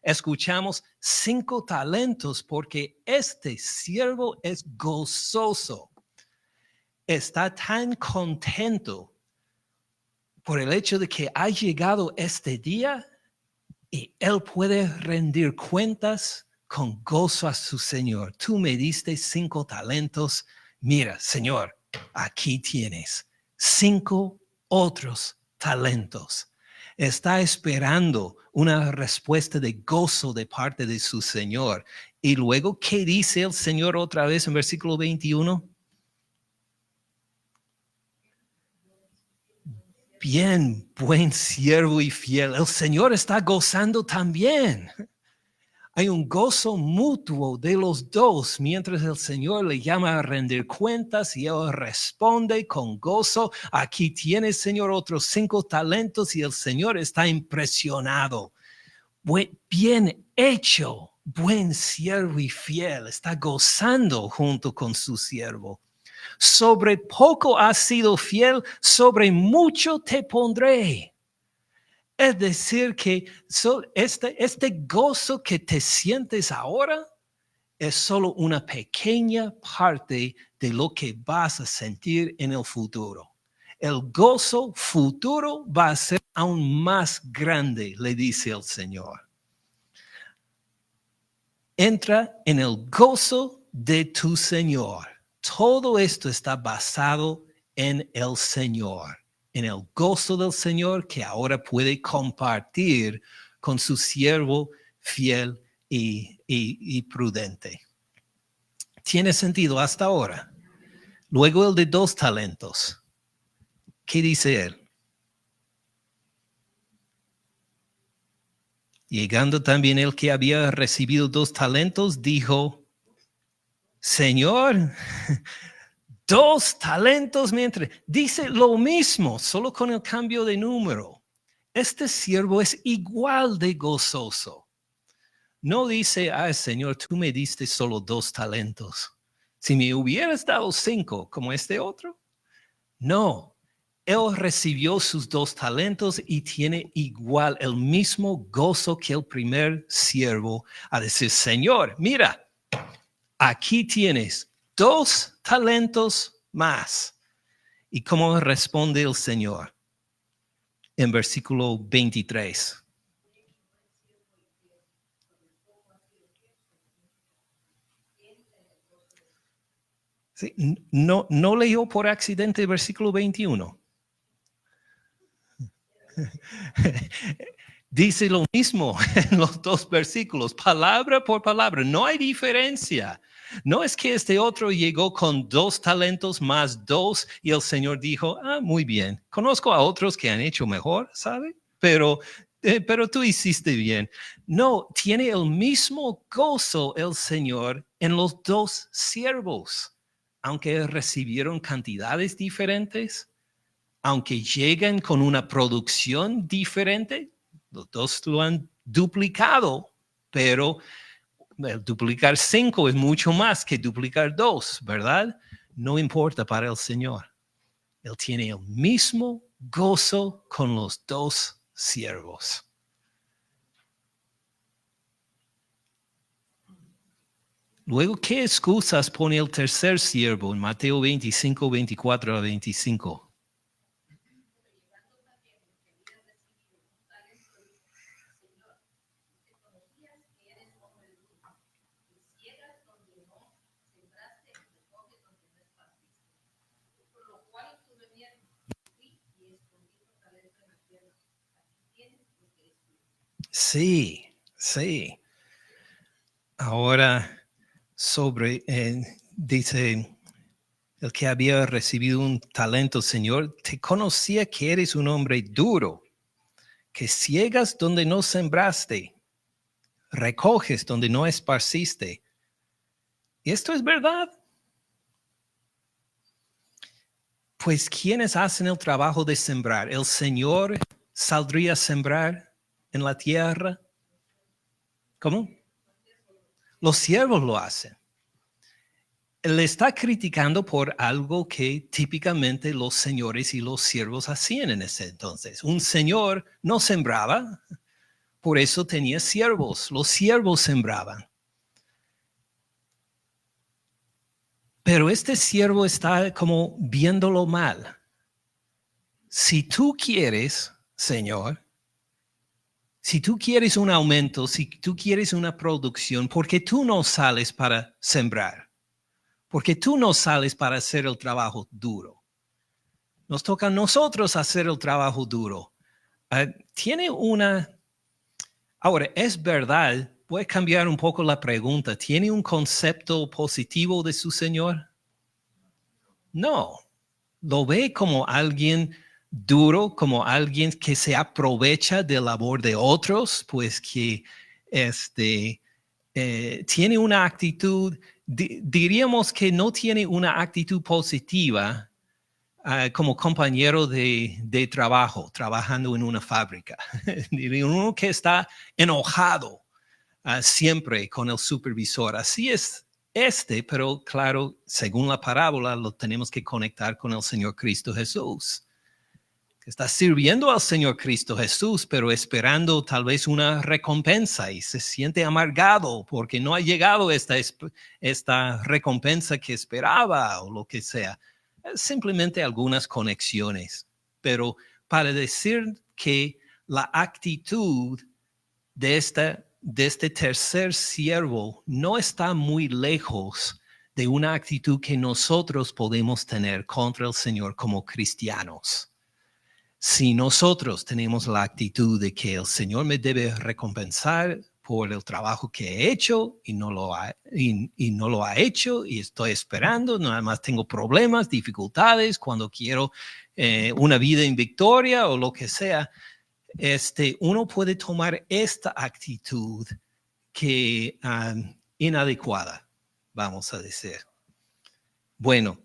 escuchamos 5 talentos, porque este siervo es gozoso. Está tan contento por el hecho de que ha llegado este día y él puede rendir cuentas con gozo a su Señor. Tú me diste 5 talentos. Mira, Señor, aquí tienes 5 otros talentos. Está esperando una respuesta de gozo de parte de su Señor. Y luego, ¿qué dice el Señor otra vez en versículo 21? Bien, buen siervo y fiel. El Señor está gozando también. Hay un gozo mutuo de los dos mientras el Señor le llama a rendir cuentas y él responde con gozo. Aquí tienes, Señor, otros 5 talentos, y el Señor está impresionado. Bien hecho, buen siervo y fiel. Está gozando junto con su siervo. Sobre poco has sido fiel, sobre mucho te pondré. Es decir, que este gozo que te sientes ahora es solo una pequeña parte de lo que vas a sentir en el futuro. El gozo futuro va a ser aún más grande, le dice el Señor. Entra en el gozo de tu Señor. Todo esto está basado en el Señor, en el gozo del Señor que ahora puede compartir con su siervo fiel y prudente. ¿Tiene sentido hasta ahora? Luego el de 2 talentos. ¿Qué dice él? Llegando también el que había recibido 2 talentos, dijo, Señor, 2 talentos dice lo mismo, solo con el cambio de número. Este siervo es igual de gozoso. No dice, Señor, tú me diste solo 2 talentos. Si me hubieras dado 5 como este otro. No, él recibió sus 2 talentos y tiene igual el mismo gozo que el primer siervo a decir, Señor, mira, aquí tienes 2 talentos más. ¿Y cómo responde el Señor? En versículo 23. Sí, no leyó por accidente el versículo 21. Dice lo mismo en los dos versículos, palabra por palabra. No hay diferencia. No es que este otro llegó con 2 talentos más 2 y el Señor dijo, muy bien, conozco a otros que han hecho mejor, ¿sabe? Pero tú hiciste bien. No, tiene el mismo gozo el Señor en los 2 siervos, aunque recibieron cantidades diferentes, aunque llegan con una producción diferente. Los 2 lo han duplicado, pero duplicar 5 es mucho más que duplicar 2, ¿verdad? No importa para el Señor. Él tiene el mismo gozo con los 2 siervos. Luego, ¿qué excusas pone el tercer siervo en Mateo 25, 24 a 25? Sí, sí. Ahora, dice, el que había recibido un talento, Señor, te conocía que eres un hombre duro, que ciegas donde no sembraste, recoges donde no esparciste. ¿Y esto es verdad? Pues, ¿quiénes hacen el trabajo de sembrar? ¿El Señor saldría a sembrar en la tierra? ¿Cómo? Los siervos lo hacen. Le está criticando por algo que típicamente los señores y los siervos hacían en ese entonces. Un señor no sembraba, por eso tenía siervos. Los siervos sembraban. Pero este siervo está como viéndolo mal. Si tú quieres, Señor, si tú quieres un aumento, si tú quieres una producción, ¿por qué tú no sales para sembrar? Porque tú no sales para hacer el trabajo duro. Nos toca a nosotros hacer el trabajo duro. Ahora, es verdad, voy a cambiar un poco la pregunta. ¿Tiene un concepto positivo de su Señor? No. Lo ve como alguien duro, como alguien que se aprovecha de la labor de otros, pues que tiene una actitud, diríamos que no tiene una actitud positiva como compañero de trabajo, trabajando en una fábrica. Uno que está enojado siempre con el supervisor. Así es pero claro, según la parábola, lo tenemos que conectar con el Señor Cristo Jesús. Está sirviendo al Señor Cristo Jesús, pero esperando tal vez una recompensa y se siente amargado porque no ha llegado esta recompensa que esperaba o lo que sea. Simplemente algunas conexiones. Pero para decir que la actitud de este tercer siervo no está muy lejos de una actitud que nosotros podemos tener contra el Señor como cristianos. Si nosotros tenemos la actitud de que el Señor me debe recompensar por el trabajo que he hecho y no lo ha hecho y estoy esperando, nada más tengo problemas, dificultades cuando quiero una vida en victoria o lo que sea, uno puede tomar esta actitud que inadecuada, vamos a decir. Bueno,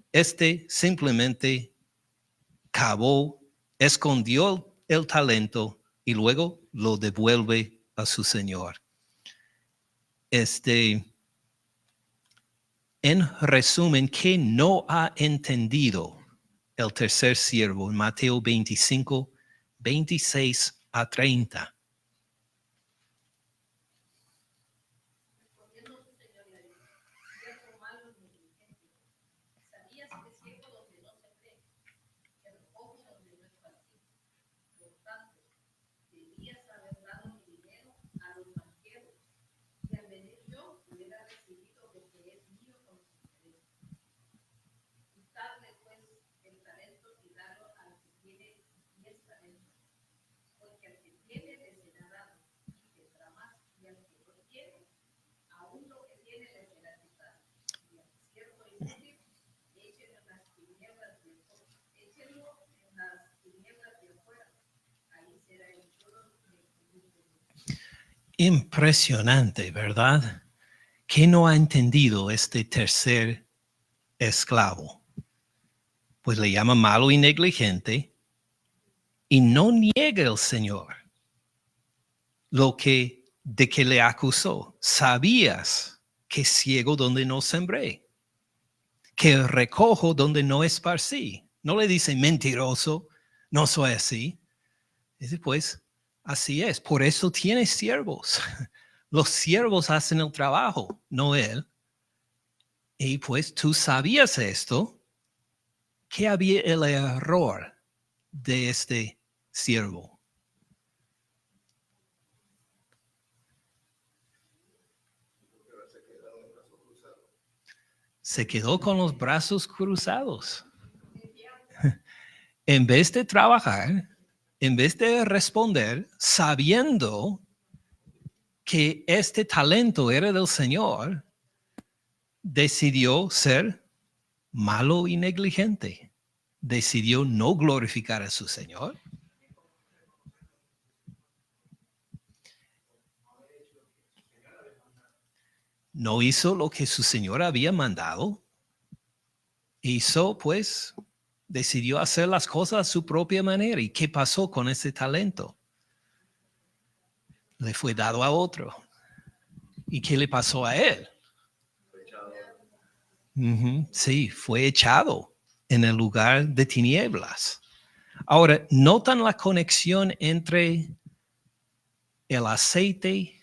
simplemente escondió el talento y luego lo devuelve a su Señor. En resumen, ¿qué no ha entendido el tercer siervo en Mateo 25, 26 a 30? impresionante, ¿verdad? ¿Qué no ha entendido este tercer esclavo? Pues le llama malo y negligente y no niega el Señor de que le acusó. Sabías que ciego donde no sembré, que recojo donde no esparcí. No le dice mentiroso, no soy así. Dice, pues, así es. Por eso tiene siervos. Los siervos hacen el trabajo, no él. Y pues tú sabías esto, que había el error de este siervo. Se quedó con los brazos cruzados. En vez de trabajar, en vez de responder, sabiendo que este talento era del Señor, decidió ser malo y negligente. Decidió no glorificar a su Señor. No hizo lo que su Señor había mandado. Hizo, pues, decidió hacer las cosas a su propia manera. ¿Y qué pasó con ese talento? Le fue dado a otro. ¿Y qué le pasó a él? Sí, fue echado en el lugar de tinieblas. Ahora, ¿notan la conexión entre el aceite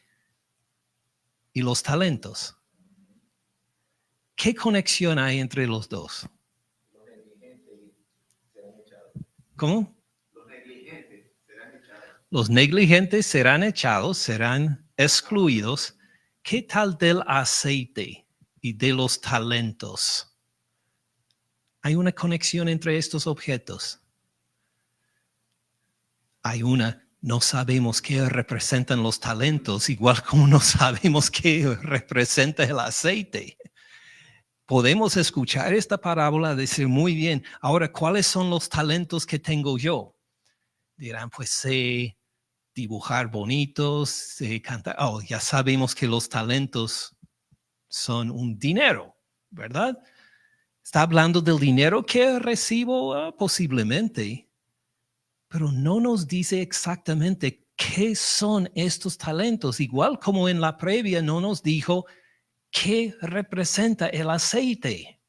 y los talentos? ¿Qué conexión hay entre los dos? ¿Cómo? Los negligentes serán echados, serán excluidos. ¿Qué tal del aceite y de los talentos? ¿Hay una conexión entre estos objetos? Hay una. No sabemos qué representan los talentos, igual como no sabemos qué representa el aceite. Podemos escuchar esta parábola y decir, muy bien, ahora, ¿cuáles son los talentos que tengo yo? Dirán, pues sé dibujar bonitos, sé cantar. Oh, ya sabemos que los talentos son un dinero, ¿verdad? Está hablando del dinero que recibo, posiblemente, pero no nos dice exactamente qué son estos talentos. Igual como en la previa no nos dijo qué representa el aceite.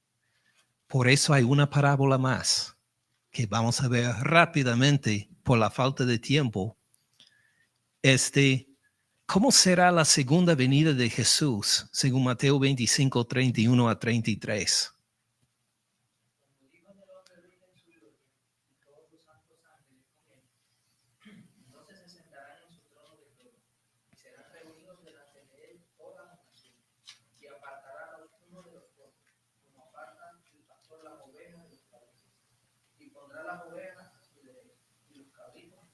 Por eso hay una parábola más que vamos a ver rápidamente por la falta de tiempo. ¿Cómo será la segunda venida de Jesús según Mateo 25, 31 a 33? Entonces se sentarán en su trono de gloria y serán reunidos delante de él toda la nación y apartará a los unos de los otros, como aparta el pastor las ovejas de los cabritos, y pondrá las ovejas a su derecha y los cabritos.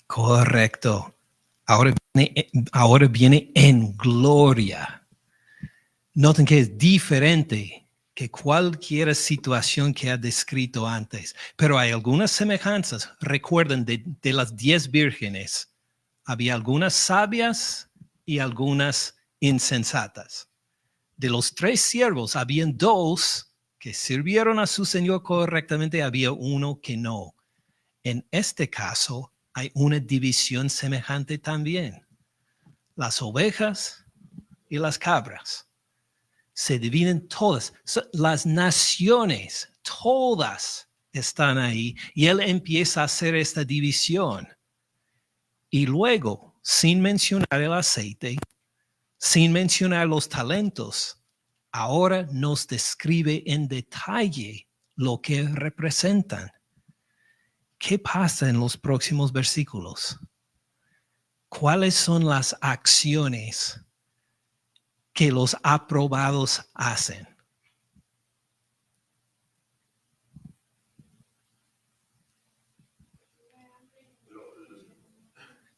Correcto. Ahora viene en gloria. Noten que es diferente que cualquier situación que ha descrito antes, pero hay algunas semejanzas. Recuerden, de las 10 vírgenes, había algunas sabias y algunas insensatas. De los 3 siervos, habían 2 que sirvieron a su Señor correctamente, había uno que no. En este caso, hay una división semejante también. Las ovejas y las cabras se dividen todas. Las naciones, todas están ahí. Y él empieza a hacer esta división. Y luego, sin mencionar el aceite, sin mencionar los talentos, ahora nos describe en detalle lo que representan. ¿Qué pasa en los próximos versículos? ¿Cuáles son las acciones que los aprobados hacen?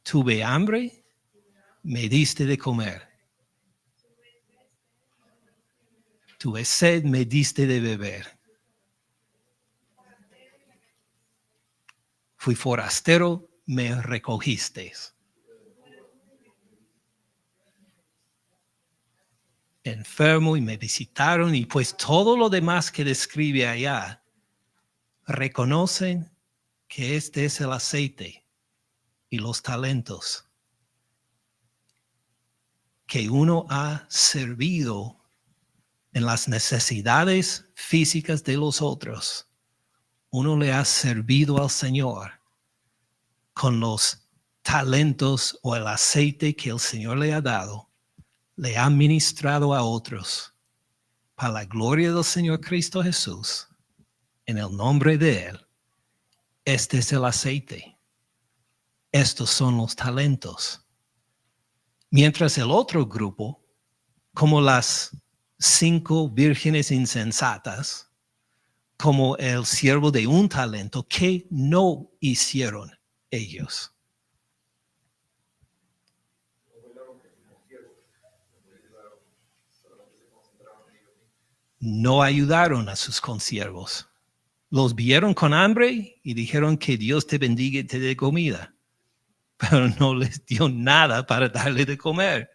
Tuve hambre, me diste de comer. Tuve sed, me diste de beber. Fui forastero, me recogiste. enfermo y me visitaron, y pues todo lo demás que describe allá, reconocen que este es el aceite y los talentos que uno ha servido en las necesidades físicas de los otros. Uno le ha servido al Señor con los talentos o el aceite que el Señor le ha dado, le ha ministrado a otros para la gloria del Señor Cristo Jesús, en el nombre de Él. Este es el aceite. Estos son los talentos. Mientras el otro grupo, como las 5 vírgenes insensatas, como el siervo de un talento, ¿qué no hicieron ellos? No ayudaron a sus consiervos. Los vieron con hambre y dijeron que Dios te bendiga y te dé comida. Pero no les dio nada para darle de comer.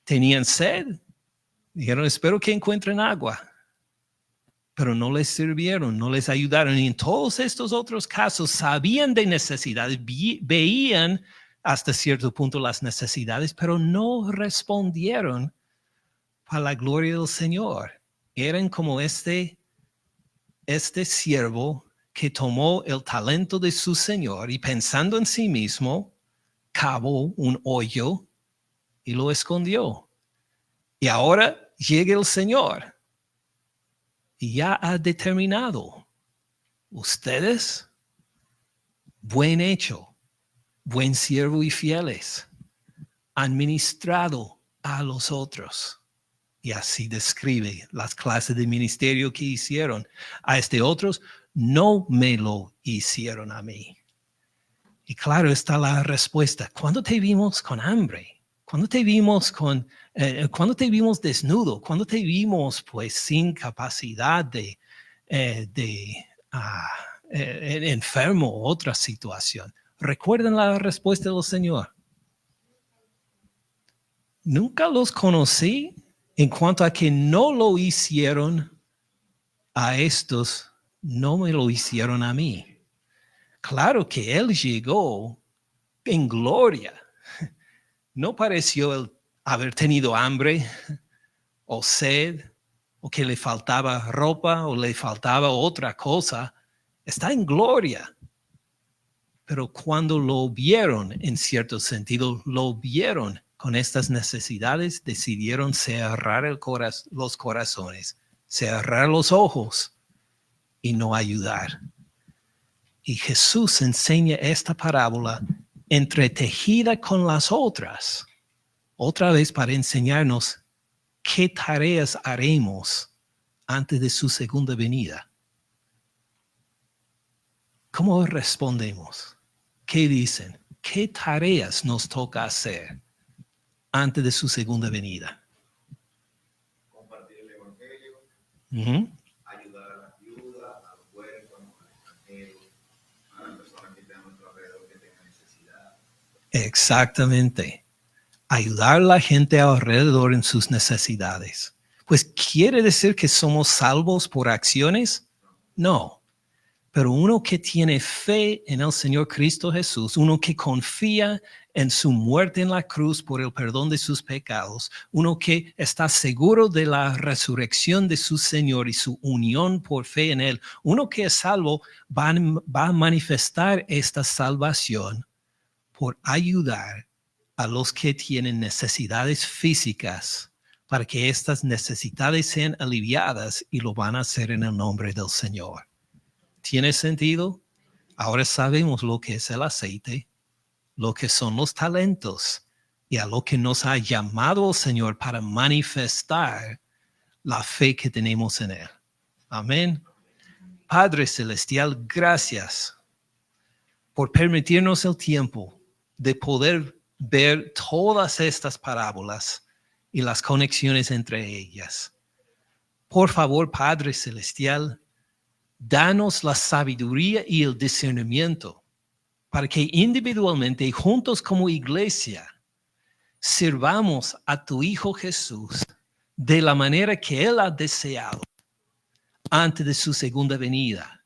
Tenían sed. Dijeron, espero que encuentren agua. Pero no les sirvieron, no les ayudaron. Y en todos estos otros casos sabían de necesidades, veían hasta cierto punto las necesidades, pero no respondieron para la gloria del Señor. Eran como este siervo que tomó el talento de su Señor y pensando en sí mismo, cavó un hoyo y lo escondió. Y ahora llega el Señor y ya ha determinado, ustedes, buen hecho, buen siervo y fieles, han ministrado a los otros. Y así describe las clases de ministerio que hicieron. A otros no me lo hicieron a mí. Y claro está la respuesta. ¿Cuándo te vimos con hambre? ¿Cuándo te vimos cuándo te vimos desnudo? ¿Cuándo te vimos pues sin capacidad enfermo? Otra situación. ¿Recuerdan la respuesta del Señor? Nunca los conocí. En cuanto a que no lo hicieron a estos, no me lo hicieron a mí. Claro que Él llegó en gloria. No pareció el haber tenido hambre o sed o que le faltaba ropa o le faltaba otra cosa. Está en gloria. Pero cuando lo vieron, en cierto sentido, lo vieron con estas necesidades, decidieron cerrar los corazones, cerrar los ojos y no ayudar. Y Jesús enseña esta parábola entretejida con las otras, otra vez para enseñarnos qué tareas haremos antes de su segunda venida. ¿Cómo respondemos? ¿Qué dicen? ¿Qué tareas nos toca hacer antes de su segunda venida? Compartir el evangelio, ayudar a la viuda, a los huérfanos, a los extranjeros, a las personas que están a nuestro alrededor que tengan necesidad. Exactamente. Ayudar a la gente alrededor en sus necesidades. Pues, ¿quiere decir que somos salvos por acciones? No. Pero uno que tiene fe en el Señor Cristo Jesús, uno que confía en su muerte en la cruz por el perdón de sus pecados, uno que está seguro de la resurrección de su Señor y su unión por fe en Él, uno que es salvo va a manifestar esta salvación por ayudar a los que tienen necesidades físicas para que estas necesidades sean aliviadas y lo van a hacer en el nombre del Señor. ¿Tiene sentido? Ahora sabemos lo que es el aceite, lo que son los talentos y a lo que nos ha llamado el Señor para manifestar la fe que tenemos en Él. Amén. Padre Celestial, gracias por permitirnos el tiempo de poder ver todas estas parábolas y las conexiones entre ellas. Por favor, Padre Celestial, danos la sabiduría y el discernimiento para que individualmente y juntos como iglesia sirvamos a tu Hijo Jesús de la manera que Él ha deseado antes de su segunda venida.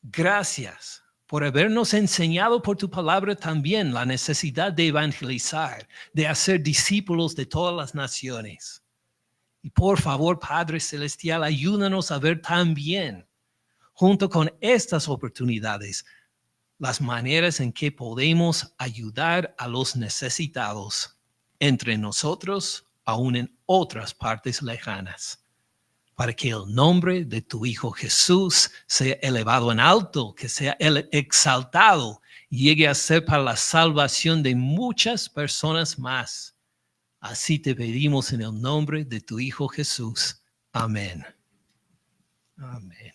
Gracias por habernos enseñado por tu palabra también la necesidad de evangelizar, de hacer discípulos de todas las naciones. Y por favor, Padre Celestial, ayúdanos a ver también, junto con estas oportunidades, las maneras en que podemos ayudar a los necesitados entre nosotros, aún en otras partes lejanas, para que el nombre de tu Hijo Jesús sea elevado en alto, que sea exaltado y llegue a ser para la salvación de muchas personas más. Así te pedimos en el nombre de tu Hijo Jesús. Amén. Amén.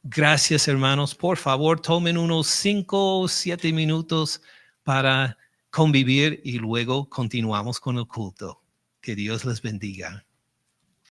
Gracias, hermanos. Por favor, tomen unos 5 o 7 minutos para convivir y luego continuamos con el culto. Que Dios les bendiga.